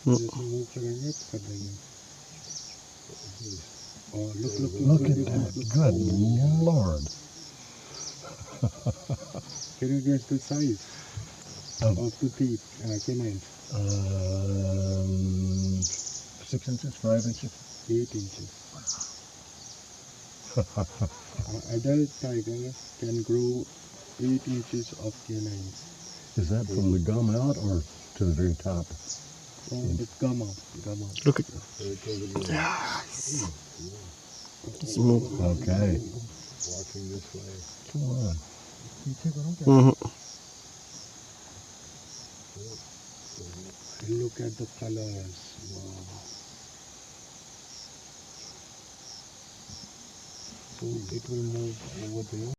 move करेंगे कर देंगे. Oh, Look at that. Good Lord. Can you guess the size of the teeth, canines? 6 inches, 5 inches. 8 inches. Adult tiger can grow 8 inches of canines. Is that from the gum out or to the very top? The gum out. Look at. Smooth. Okay. Walking this way. Come on. Look at the colors. Wow. So it will move over there.